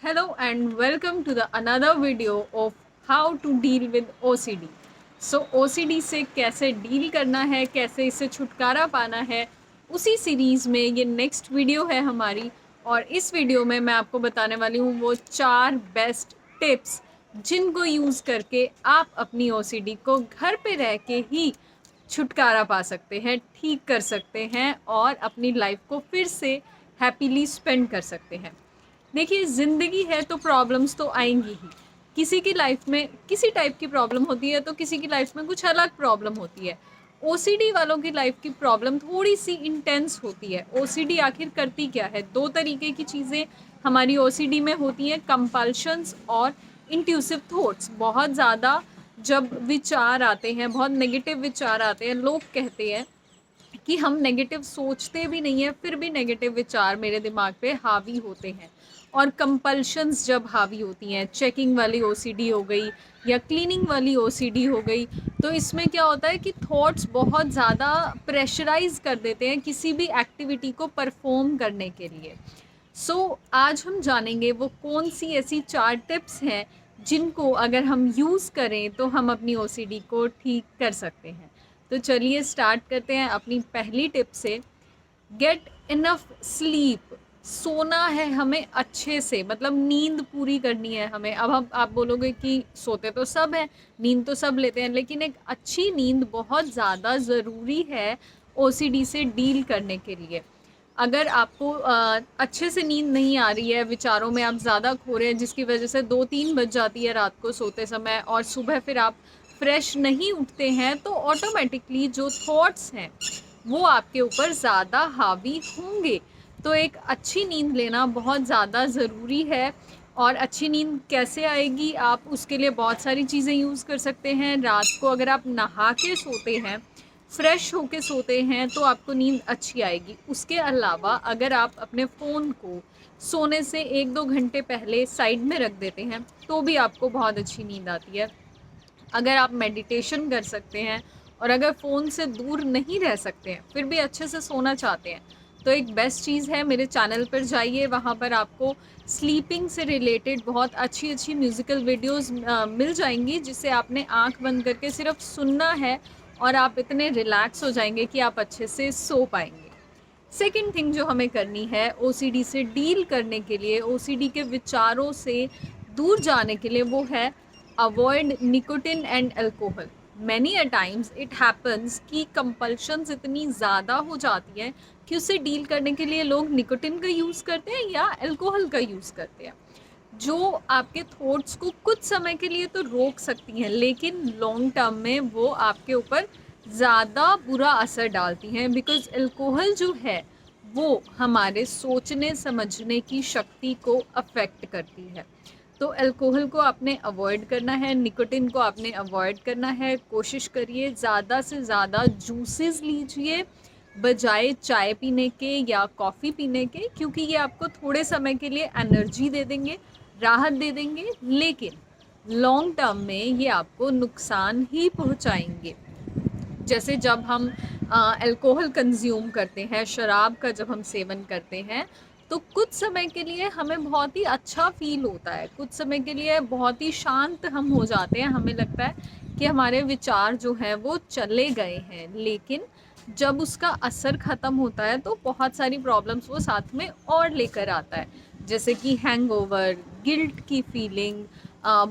Hello and welcome to the another video of how to deal with OCD. OCD से कैसे deal करना है, कैसे इससे छुटकारा पाना है, उसी सीरीज़ में ये नेक्स्ट वीडियो है हमारी। और इस वीडियो में मैं आपको बताने वाली हूँ वो 4 बेस्ट टिप्स जिनको यूज़ करके आप अपनी OCD को घर पे रह के ही छुटकारा पा सकते हैं, ठीक कर सकते हैं और अपनी लाइफ को फिर से हैप्पीली स्पेंड कर सकते हैं। देखिए, ज़िंदगी है तो प्रॉब्लम्स तो आएंगी ही। किसी की लाइफ में किसी टाइप की प्रॉब्लम होती है तो किसी की लाइफ में कुछ अलग प्रॉब्लम होती है। ओसीडी वालों की लाइफ की प्रॉब्लम थोड़ी सी इंटेंस होती है। ओसीडी आखिर करती क्या है? दो तरीके की चीज़ें हमारी ओसीडी में होती हैं, कंपल्शंस और इंट्यूसिव थॉट्स। बहुत ज़्यादा जब विचार आते हैं, बहुत नेगेटिव विचार आते हैं, लोग कहते हैं कि हम नेगेटिव सोचते भी नहीं हैं, फिर भी नेगेटिव विचार मेरे दिमाग पे हावी होते हैं। और कंपल्शंस जब हावी होती हैं, चेकिंग वाली ओसीडी हो गई या क्लीनिंग वाली ओसीडी हो गई, तो इसमें क्या होता है कि थॉट्स बहुत ज़्यादा प्रेशराइज कर देते हैं किसी भी एक्टिविटी को परफॉर्म करने के लिए। आज हम जानेंगे वो कौन सी ऐसी 4 टिप्स हैं जिनको अगर हम यूज़ करें तो हम अपनी ओसीडी को ठीक कर सकते हैं। तो चलिए स्टार्ट करते हैं अपनी पहली टिप से। Get enough sleep. सोना है हमें अच्छे से, मतलब नींद पूरी करनी है हमें। अब हम आप बोलोगे कि सोते तो सब हैं, नींद तो सब लेते हैं, लेकिन एक अच्छी नींद बहुत ज़्यादा ज़रूरी है ओसीडी से डील करने के लिए। अगर आपको अच्छे से नींद नहीं आ रही है, विचारों में आप ज़्यादा खो रहे हैं, जिसकी वजह से 2-3 बज जाती है रात को सोते समय और सुबह फिर आप फ्रेश नहीं उठते हैं, तो ऑटोमेटिकली जो थॉट्स हैं वो आपके ऊपर ज़्यादा हावी होंगे। तो एक अच्छी नींद लेना बहुत ज़्यादा ज़रूरी है। और अच्छी नींद कैसे आएगी? आप उसके लिए बहुत सारी चीज़ें यूज़ कर सकते हैं। रात को अगर आप नहा के सोते हैं, फ्रेश होके सोते हैं, तो आपको नींद अच्छी आएगी। उसके अलावा अगर आप अपने फ़ोन को सोने से 1-2 घंटे पहले साइड में रख देते हैं, तो भी आपको बहुत अच्छी नींद आती है। अगर आप मेडिटेशन कर सकते हैं और अगर फ़ोन से दूर नहीं रह सकते हैं, फिर भी अच्छे से सोना चाहते हैं, तो एक बेस्ट चीज़ है, मेरे चैनल पर जाइए, वहाँ पर आपको स्लीपिंग से रिलेटेड बहुत अच्छी म्यूज़िकल वीडियोस मिल जाएंगी, जिससे आपने आँख बंद करके सिर्फ सुनना है और आप इतने रिलैक्स हो जाएंगे कि आप अच्छे से सो पाएंगे। सेकेंड थिंग जो हमें करनी है ओसीडी से डील करने के लिए, ओसीडी के विचारों से दूर जाने के लिए, वो है avoid nicotine and alcohol. Many a times it happens कि कंपल्शंस इतनी ज़्यादा हो जाती हैं कि उससे डील करने के लिए लोग निकोटिन का यूज़ करते हैं या अल्कोहल का यूज़ करते हैं, जो आपके थॉट्स को कुछ समय के लिए तो रोक सकती हैं, लेकिन लॉन्ग टर्म में वो आपके ऊपर ज़्यादा बुरा असर डालती हैं। बिकॉज़ अल्कोहल जो है वो हमारे सोचने समझने की शक्ति को अफेक्ट करती है। तो अल्कोहल को आपने अवॉइड करना है, निकोटिन को आपने अवॉइड करना है। कोशिश करिए ज़्यादा से ज़्यादा जूसेस लीजिए बजाय चाय पीने के या कॉफ़ी पीने के, क्योंकि ये आपको थोड़े समय के लिए एनर्जी दे देंगे, राहत दे देंगे, लेकिन लॉन्ग टर्म में ये आपको नुकसान ही पहुंचाएंगे। जैसे जब हम अल्कोहल कंज्यूम करते हैं, शराब का जब हम सेवन करते हैं, तो कुछ समय के लिए हमें बहुत ही अच्छा फील होता है, कुछ समय के लिए बहुत ही शांत हम हो जाते हैं, हमें लगता है कि हमारे विचार जो हैं वो चले गए हैं। लेकिन जब उसका असर ख़त्म होता है तो बहुत सारी प्रॉब्लम्स वो साथ में और लेकर आता है, जैसे कि हैंगओवर, गिल्ट की फीलिंग,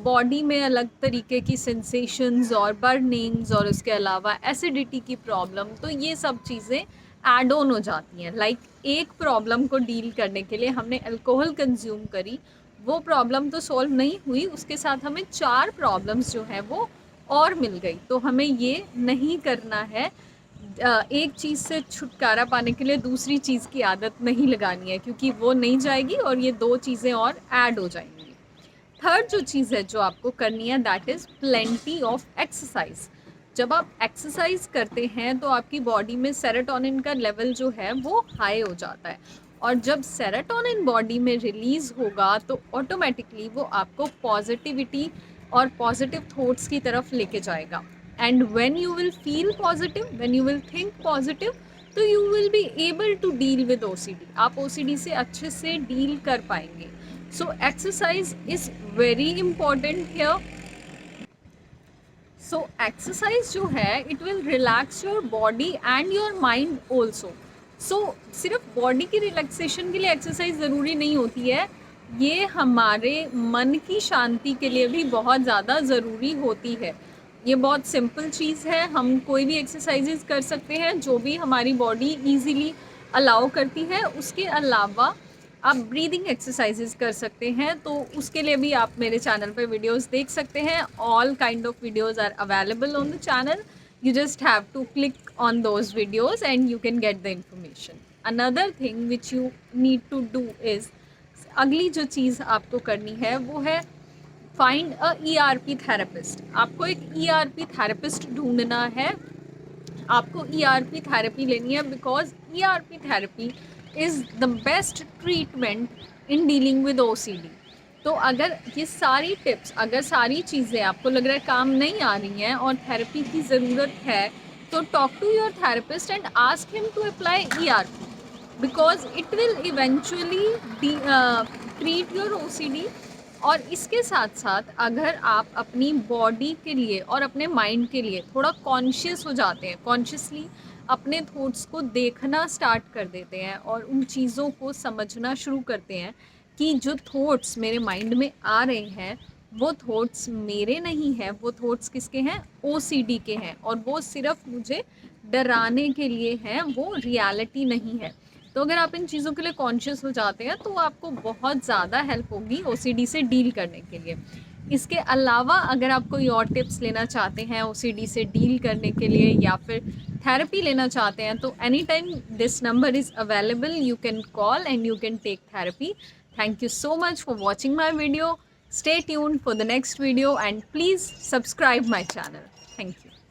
बॉडी में अलग तरीके की सेंसेशंस और बर्निंग्स, और उसके अलावा एसिडिटी की प्रॉब्लम। तो ये सब चीज़ें ऐड ऑन हो जाती हैं। लाइक एक प्रॉब्लम को डील करने के लिए हमने अल्कोहल कंज्यूम करी, वो प्रॉब्लम तो सॉल्व नहीं हुई, उसके साथ हमें 4 प्रॉब्लम्स जो है वो और मिल गई। तो हमें ये नहीं करना है। एक चीज़ से छुटकारा पाने के लिए दूसरी चीज़ की आदत नहीं लगानी है, क्योंकि वो नहीं जाएगी और ये 2 चीज़ें और ऐड हो जाएंगी। थर्ड जो चीज़ है जो आपको करनी है, that is plenty of exercise. जब आप एक्सरसाइज करते हैं तो आपकी बॉडी में सेरोटोनिन का लेवल जो है वो हाई हो जाता है, और जब सेरोटोनिन बॉडी में रिलीज़ होगा तो ऑटोमेटिकली वो आपको पॉजिटिविटी और पॉजिटिव थॉट्स की तरफ लेके जाएगा। And when you will feel positive, when you will think positive, तो you will be able to deal with OCD. आप ओसीडी से अच्छे से डील कर पाएंगे। So exercise is very important here. So exercise जो है it will relax your body and your mind also. So सिर्फ बॉडी की रिलैक्सेशन के लिए एक्सरसाइज ज़रूरी नहीं होती है, ये हमारे मन की शांति के लिए भी बहुत ज़्यादा ज़रूरी होती है. ये बहुत सिंपल चीज़ है, हम कोई भी एक्सरसाइजेज कर सकते हैं जो भी हमारी बॉडी ईजीली अलाउ करती है. उसके अलावा आप ब्रीदिंग एक्सरसाइजेज कर सकते हैं, तो उसके लिए भी आप मेरे चैनल पे वीडियोस देख सकते हैं. All kind of videos are available on the channel. You just have to click on those videos and you can get the information. Another thing which you need to do is, अगली जो चीज़ आपको करनी है वो है find a ERP therapist. आपको एक ERP therapist ढूंढना है. आपको ERP थेरेपी लेनी है because ERP therapy is the best treatment in dealing with OCD. तो अगर ये सारी टिप्स, अगर सारी चीज़ें आपको लग रहा है काम नहीं आ रही हैं और थेरेपी की ज़रूरत है, तो talk to your therapist and ask him to apply ERP because it will eventually treat your OCD. और इसके साथ साथ अगर आप अपनी बॉडी के लिए और अपने माइंड के लिए थोड़ा कॉन्शियस हो जाते हैं, कॉन्शियसली अपने थॉट्स को देखना स्टार्ट कर देते हैं और उन चीज़ों को समझना शुरू करते हैं कि जो थॉट्स मेरे माइंड में आ रहे हैं वो थॉट्स मेरे नहीं हैं, वो थॉट्स किसके हैं, OCD के हैं, और वो सिर्फ मुझे डराने के लिए हैं, वो रियलिटी नहीं है. तो अगर आप इन चीज़ों के लिए कॉन्शियस हो जाते हैं तो आपको बहुत ज़्यादा हेल्प होगी OCD से डील करने के लिए. इसके अलावा अगर आप कोई और टिप्स लेना चाहते हैं OCD से डील करने के लिए या फिर थेरेपी लेना चाहते हैं, तो any time this number is available. You can call and you can take therapy. Thank you so much for watching my video. Stay tuned for the next video and please subscribe my channel. Thank you.